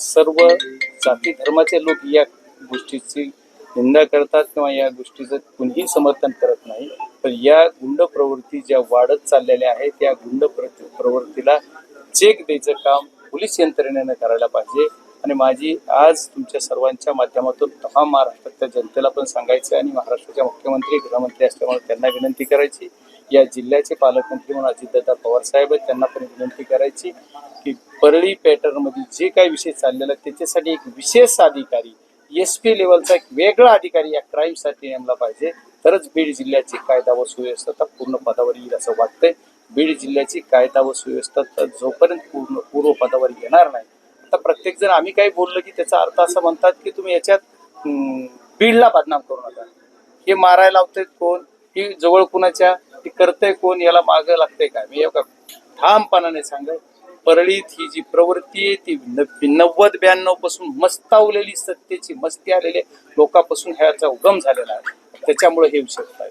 सर्व जाती धर्माचे लोक या गोष्टीची निंदा करतात किंवा या गोष्टीचं कुणीही समर्थन करत नाही। पण या गुंड प्रवृत्ती ज्या वाढत चाललेल्या आहेत त्या गुंड प्रवृत्तीला चेक द्यायचं काम पोलीस यंत्रणेनं करायला पाहिजे। आणि माझी आज तुमच्या सर्वांच्या माध्यमातून तमाम महाराष्ट्रातल्या जनतेला पण सांगायचं आणि महाराष्ट्राच्या मुख्यमंत्री गृहमंत्री असल्यामुळे त्यांना विनंती करायची, या जिल्ह्याचे पालकमंत्री म्हणून अजितदादा पवार साहेब आहेत त्यांना पण विनंती करायची की परळी पॅटर्नमध्ये जे काही विषय चाललेला त्याच्यासाठी एक विशेष अधिकारी SP लेवलचा एक वेगळा अधिकारी या क्राईमसाठी नेमला पाहिजे, तरच बीड जिल्ह्याची कायदा व सुव्यवस्था पूर्ण पदावर येईल असं वाटतंय। बीड जिल्ह्याची कायदा व सुव्यवस्था जोपर्यंत पूर्व पदावर येणार नाही, आता प्रत्येक जण आम्ही काही बोललो की त्याचा अर्थ असं म्हणतात की तुम्ही याच्यात बीडला बदनाम करू नका, हे मारायला लावतंय कोण, ही जवळ कुणाच्या, ती करतंय कोण, याला मागं लागतंय काय। मी एवढा ठामपणाने सांगेल, परळीत ही जी प्रवृत्ती आहे ती 90-92 पासून मस्तावलेली सत्तेची मस्ती आलेल्या लोकांपासून ह्याचा उगम झालेला आहे, त्याच्यामुळे हे विषय आहे।